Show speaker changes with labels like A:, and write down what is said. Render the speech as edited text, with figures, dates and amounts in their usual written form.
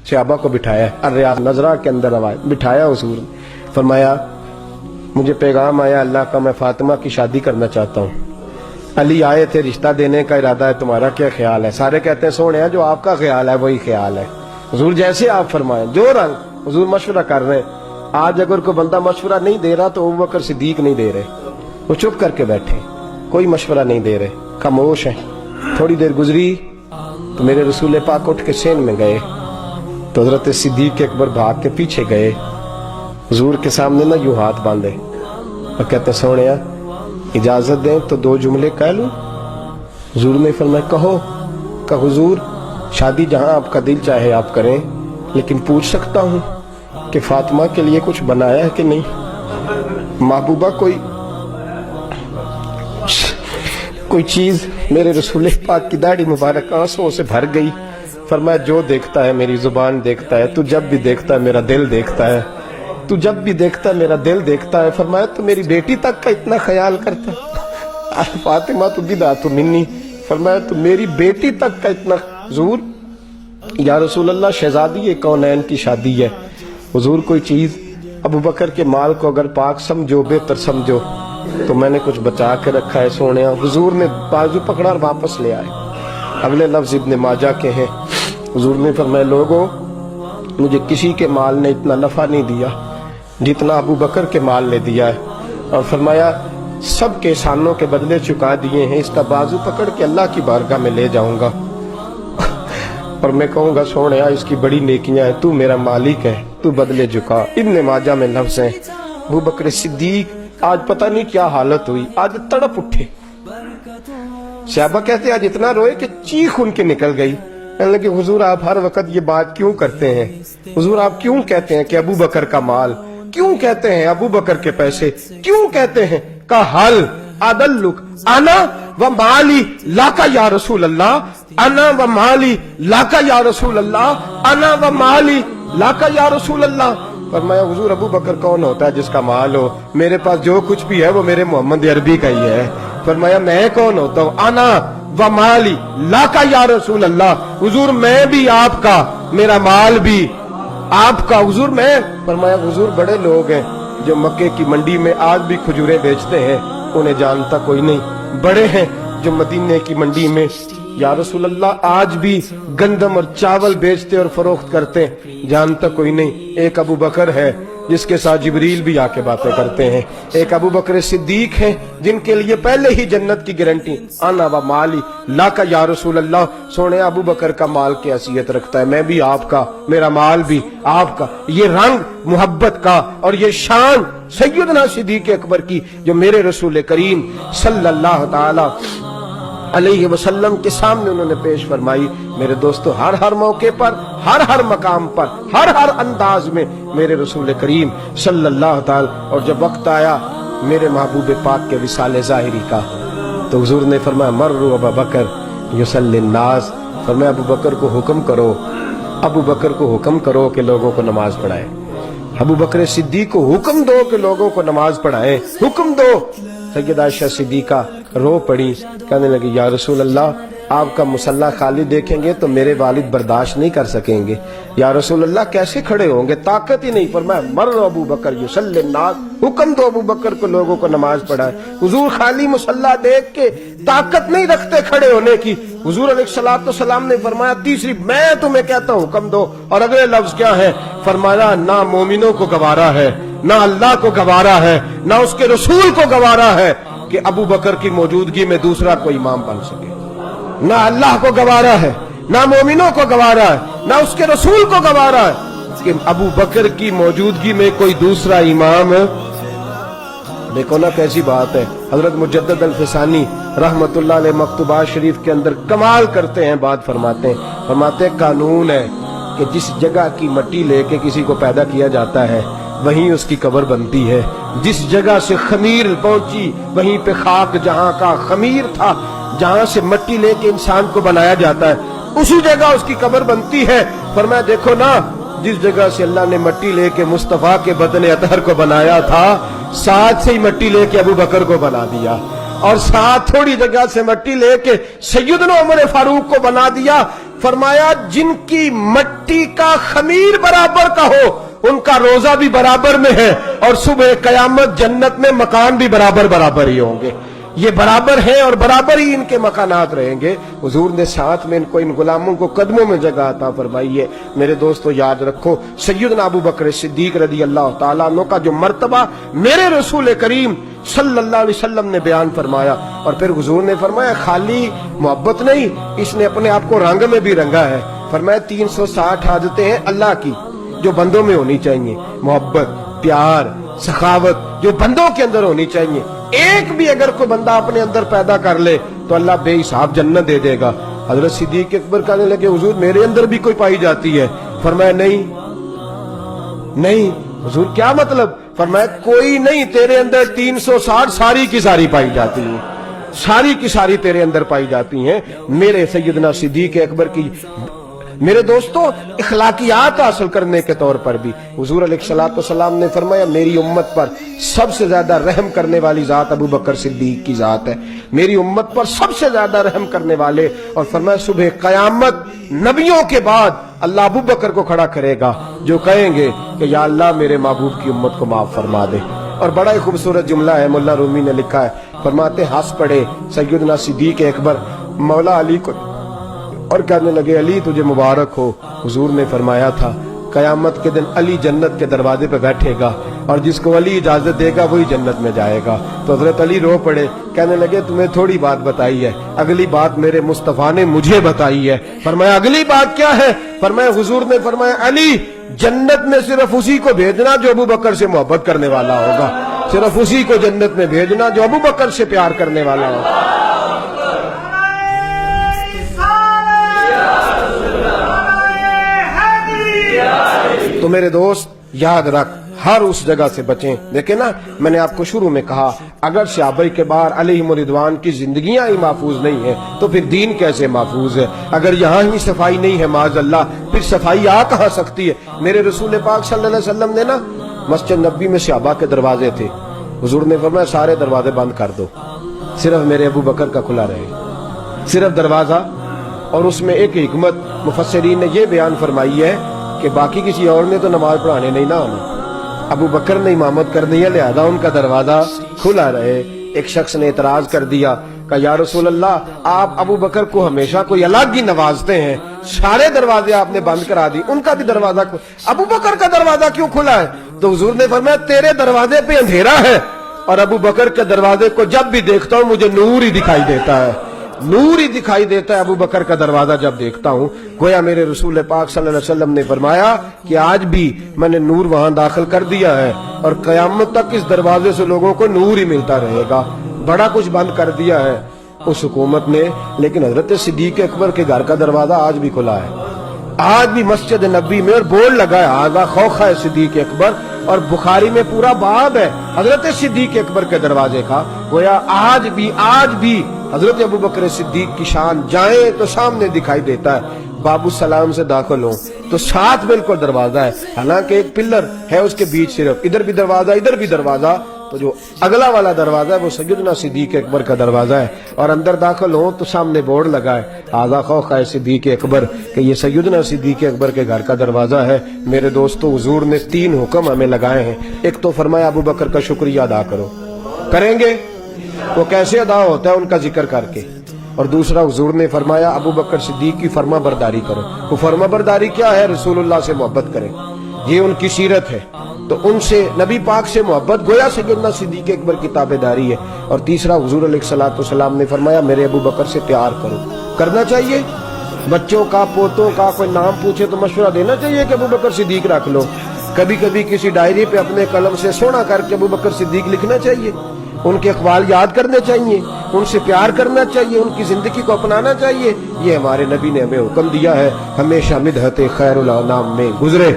A: सहाबा को बिठाया, अर्रियाद नजरा के अंदर बिठाया हुजूर ने। फरमाया मुझे पैगाम आया अल्लाह का, मैं फातिमा की शादी करना चाहता हूँ। अली आए थे, रिश्ता देने का इरादा है, तुम्हारा क्या ख्याल है? सारे कहते हैं सोने जो आपका ख्याल है वही ख्याल है हुजूर, जैसे आप फरमाएं, जो रंग। हुजूर मशवरा कर रहे हैं। आज अगर कोई बंदा मशवरा नहीं दे रहा तो अबू बकर सिद्दीक नहीं दे रहे, वो चुप करके बैठे, कोई मशवरा नहीं दे रहे, खामोश है। थोड़ी देर गुजरी तो मेरे रसूल पाक उठ के सेन में गए, तो हजरत सिद्दीक अकबर भाग के पीछे गए, हुजूर के सामने ना यूं हाथ बांधे और कहते सोनिया इजाजत दें तो दो जुमले कह लूं। हुजूर ने फरमाया कहो। कहा हुजूर शादी जहां आपका दिल चाहे आप करें, लेकिन पूछ सकता हूं कि फातिमा के लिए कुछ बनाया है कि नहीं? महबूबा कोई चीज? मेरे रसूल पाक की दाढ़ी मुबारक आंसुओं से भर गई। फरमाया जो देखता है मेरी जुबान देखता है, तू जब भी देखता है मेरा दिल देखता है, तू जब भी देखता है मेरा दिल देखता है। फरमाया तो मेरी बेटी तक का इतना ख्याल करता है? फातिमा तो बिदा तो मिन्नी। फरमाया तो मेरी बेटी तक का इतना। हुजूर या रसूल अल्लाह शहजादी कौनैन की शादी है। हुजूर कोई चीज अबू बकर के माल को अगर पाक समझो, बेहतर समझो, तो मैंने कुछ बचा के रखा है सोने। हुजूर ने बाजू पकड़ा और वापस ले आए। अगले लफ्ज इब्ने माजा के हैं। हुजूर ने फरमाया लोगों मुझे किसी के माल ने इतना नफा नहीं दिया जितना अबू बकर के माल ने दिया है, और फरमाया सब के एहसानों के बदले चुका दिए हैं, इसका बाजू पकड़ के अल्लाह की बारगाह में ले जाऊंगा और मैं कहूंगा सोने इसकी बड़ी नेकियां हैं, तू मेरा मालिक है, तू बदले झुका। इब्ने माजा में लफ्ज है अबू बकर सिद्दीक आज पता नहीं क्या हालत हुई, आज तड़प उठे। सहाबा कहते आज इतना रोए कि चीख उनके निकल गई। कहने लगे हुजूर आप हर वक्त ये बात क्यों करते हैं? हुजूर आप क्यों कहते हैं कि अबू बकर का माल, क्यों कहते हैं अबू बकर के पैसे, क्यों कहते हैं? का हल अदल्लुक अना व माली लाका या रसूल अल्लाह, अना व माली लाका या रसूल अल्लाह, अना व माली लाका या रसूल अल्लाह। फरमाया हुजूर अबू बकर कौन होता है जिसका माल हो? मेरे पास जो कुछ भी है वो मेरे मोहम्मद अरबी का ही है। फरमाया मैं कौन होता हूँ? अना व माली लाका या रसूल अल्लाह। हुजूर मैं भी आपका, मेरा माल भी आपका। हुजूर मैं। फरमाया हुजूर बड़े लोग हैं जो मक्के की मंडी में आज भी खजूरें बेचते हैं, उन्हें जानता कोई नहीं। बड़े हैं जो मदीने की मंडी में या रसूल अल्लाह आज भी गंदम और चावल बेचते और फरोख्त करते हैं, जानता कोई नहीं। एक अबू बकर है जिसके साथ जिब्रील भी आके बातें करते हैं। एक अबू बकर सिद्दीक हैं जिनके लिए पहले ही जन्नत की गारंटी। आना व माली लाका या रसूल अल्लाह। सोने अबू बकर का माल की हैसियत रखता है, मैं भी आपका, मेरा माल भी आपका। ये रंग मोहब्बत का और ये शान सैयदना सिद्दीक अकबर की जो मेरे रसूल करीम सल्लल्लाहु ताला अलैहि वसल्लम के सामने उन्होंने पेश फरमाई। मेरे दोस्तों हर मौके पर, हर मकाम पर, हर अंदाज में मेरे रसूल करीम सल्लल्लाहु ताला। और जब वक्त आया मेरे महबूब पाक के विसाले ज़ाहिरी का, तो हुजूर ने फरमाया मर्रू अबू बकर युसल्लिन नास। फरमाया अबू बकर को हुक्म करो, अबू बकर को हुक्म करो कि लोगों को नमाज पढ़ाए। अबू बकर सिद्दीक को हुक्म दो कि लोगों को नमाज पढ़ाए, हुक्म दो। सैयदा आयशा सिद्दीका रो पड़ी, कहने लगी या रसूल अल्लाह आपका मुसल्ला खाली देखेंगे तो मेरे वालिद बर्दाश्त नहीं कर सकेंगे। या रसूल अल्लाह कैसे खड़े होंगे, ताकत ही नहीं। फरमाया मर्रो अबू बकर युसल्लिन नास, हुक्म दो अबू बकर को लोगों को नमाज पढ़ाए। हुजूर खाली मुसल्ला देख के ताकत नहीं रखते खड़े होने की। हुजूर अलैहिस्सलाम ने फरमाया तीसरी मैं तुम्हें कहता हूं हुक्म दो। और अगले लफ्ज क्या है? फरमाया ना मोमिनों को गवारा है, ना अल्लाह को गवारा है, ना उसके रसूल को गवारा है कि अबू बकर की मौजूदगी में दूसरा कोई इमाम बन सके। ना अल्लाह को गवारा है, ना मोमिनों को गवारा है, ना उसके रसूल को गवारा है कि अबू बकर की मौजूदगी में कोई दूसरा इमाम। देखो ना कैसी बात है। हजरत मुजद्दद अल-फिसानी रहमतुल्लाह अलैह मकतूबात शरीफ के अंदर कमाल करते हैं, बात फरमाते हैं कानून है कि जिस जगह की मिट्टी लेके किसी को पैदा किया जाता है वहीं उसकी कब्र बनती है। जिस जगह से खमीर पहुंची वहीं पे खाक जहां का खमीर था, जहां से मिट्टी लेके इंसान को बनाया जाता है, उसी जगह उसकी कब्र बनती है। फरमाया देखो ना जिस जगह से अल्लाह ने मिट्टी लेके मुस्तफा के बदन अतहर को बनाया था, साथ से ही मिट्टी लेके अबू बकर को बना दिया, और साथ थोड़ी जगह से मिट्टी लेके सैयदना उमर फारूक को बना दिया। فرمایا جن کی مٹی کا خمیر برابر کا ہو ان کا روزہ بھی برابر میں ہے اور صبح قیامت جنت میں مکان بھی برابر برابر ہی ہوں گے. یہ برابر ہیں اور برابر ہی ان کے مکانات رہیں گے. حضور نے ساتھ میں ان غلاموں کو قدموں میں جگہ عطا فرمائی ہے. میرے دوستو یاد رکھو سیدنا ابو بکر صدیق رضی اللہ تعالیٰ عنہ کا جو مرتبہ میرے رسول کریم صلی اللہ علیہ وسلم نے بیان فرمایا، اور پھر حضور نے فرمایا خالی محبت نہیں، اس نے اپنے آپ کو رنگ میں بھی رنگا ہے. فرمایا 360 عادتیں ہیں اللہ کی جو بندوں میں ہونی چاہیے، محبت، پیار، سخاوت جو بندوں کے اندر ہونی چاہیے. ایک بھی اگر کوئی بندہ اپنے اندر پیدا کر لے تو اللہ بے حساب جنت دے دے گا. حضرت صدیق اکبر کہنے لگے حضور میرے اندر بھی کوئی پائی جاتی ہے؟ فرمایا نہیں. حضور کیا مطلب؟ فرمایا کوئی نہیں، تیرے اندر 360 ساری کی ساری پائی جاتی ہیں، ساری کی ساری تیرے اندر پائی جاتی ہیں. میرے سیدنا صدیق اکبر کی میرے دوستو اخلاقیات حاصل کرنے کے طور پر بھی حضور علیہ الصلوۃ والسلام نے فرمایا میری امت پر سب سے زیادہ رحم کرنے والی ذات ابو بکر صدیق کی ذات ہے، میری امت پر سب سے زیادہ رحم کرنے والے. اور فرمایا صبح قیامت نبیوں کے بعد اللہ ابو بکر کو کھڑا کرے گا جو کہیں گے کہ یا اللہ میرے محبوب کی امت کو معاف فرما دے. اور بڑا ہی خوبصورت جملہ ہے، مولا رومی نے لکھا ہے، فرماتے ہنس پڑے سیدنا صدیق اکبر مولا علی کو اور کہنے لگے علی تجھے مبارک ہو. حضور نے فرمایا تھا قیامت کے دن علی جنت کے دروازے پہ بیٹھے گا اور جس کو علی اجازت دے گا وہی جنت میں جائے گا. تو حضرت علی رو پڑے، کہنے لگے تمہیں تھوڑی بات بتائی ہے، اگلی بات میرے مصطفیٰ نے مجھے بتائی ہے. فرمایا اگلی بات کیا ہے؟ فرمایا حضور نے فرمایا علی جنت میں صرف اسی کو بھیجنا جو ابو بکر سے محبت کرنے والا ہوگا، صرف اسی کو جنت میں بھیجنا جو ابو بکر سے پیار کرنے والا ہوگا. تو میرے دوست یاد رکھ ہر اس جگہ سے بچیں. دیکھیں نا میں نے آپ کو شروع میں کہا اگر صحابہ کبار علیہم رضوان کی زندگیاں ہی محفوظ نہیں ہیں تو پھر دین کیسے محفوظ ہے؟ اگر یہاں ہی صفائی نہیں ہے معاذ اللہ پھر صفائی آ کہاں سکتی ہے؟ میرے رسول پاک صلی اللہ علیہ وسلم نے نا مسجد نبی میں صحابہ کے دروازے تھے، حضور نے فرمایا سارے دروازے بند کر دو، صرف میرے ابو بکر کا کھلا رہے، صرف دروازہ. اور اس میں ایک حکمت مفسرین نے یہ بیان فرمائی ہے کہ باقی کسی اور نے تو نماز پڑھانے نہیں نہ آنا، ابو بکر نے امامت کرنی ہے لہذا ان کا دروازہ کھلا رہے. ایک شخص نے اعتراض کر دیا کہ یا رسول اللہ آپ ابو بکر کو ہمیشہ کوئی الگ ہی نوازتے ہیں، سارے دروازے آپ نے بند کرا دی، ان کا بھی دروازہ ابو بکر کا دروازہ کیوں کھلا ہے؟ تو حضور نے فرمایا تیرے دروازے پہ اندھیرا ہے اور ابو بکر کے دروازے کو جب بھی دیکھتا ہوں مجھے نور ہی دکھائی دیتا ہے، نور ہی دکھائی دیتا ہے ابو بکر کا دروازہ جب دیکھتا ہوں. گویا میرے رسول پاک صلی اللہ علیہ وسلم نے فرمایا کہ آج بھی میں نے نور وہاں داخل کر دیا ہے اور قیامت تک اس دروازے سے لوگوں کو نور ہی ملتا رہے گا. بڑا کچھ بند کر دیا ہے اس حکومت نے، لیکن حضرت صدیق اکبر کے گھر کا دروازہ آج بھی کھلا ہے. آج بھی مسجد نبی میں اور بورڈ لگا ہے آغا خوخ ہے صدیق اکبر، اور بخاری میں پورا باب ہے حضرت صدیق اکبر کے دروازے کا. گویا آج بھی حضرت ابو بکر صدیق کی شان جائیں تو سامنے دکھائی دیتا ہے، باب السلام سے داخل ہوں تو ساتھ بالکل دروازہ ہے، حالانکہ ایک پلر ہے اس کے بیچ، صرف ادھر بھی دروازہ ادھر بھی دروازہ. تو جو اگلا والا دروازہ ہے وہ سیدنا صدیق اکبر کا دروازہ ہے، اور اندر داخل ہوں تو سامنے بورڈ لگا ہے آغا خوخ ہے صدیق اکبر کہ یہ سیدنا صدیق اکبر کے گھر کا دروازہ ہے. میرے دوستو حضور نے 3 حکم ہمیں لگائے ہیں. ایک تو فرمایا ابو بکر کا شکریہ ادا کرو، کریں گے وہ کیسے ادا ہوتا ہے؟ ان کا ذکر کر کے. اور دوسرا حضور نے فرمایا ابو بکر صدیق کی فرما برداری کرو. وہ فرما برداری کیا ہے؟ رسول اللہ سے محبت کریں، یہ ان کی سیرت ہے، تو ان سے نبی پاک سے محبت گویا سیدنا صدیق اکبر کی تابعداری ہے. اور تیسرا حضور علیہ الصلوۃ والسلام نے فرمایا میرے ابو بکر سے پیار کرو. کرنا چاہیے، بچوں کا پوتوں کا کوئی نام پوچھے تو مشورہ دینا چاہیے کہ ابو بکر صدیق رکھ لو. کبھی کبھی کسی ڈائری پہ اپنے قلم سے سونا کر کے ابو بکر صدیق لکھنا چاہیے، ان کے اقوال یاد کرنے چاہیے، ان سے پیار کرنا چاہیے، ان کی زندگی کو اپنانا چاہیے. یہ ہمارے نبی نے ہمیں حکم دیا ہے، ہمیشہ مدحت خیر الانام میں گزرے.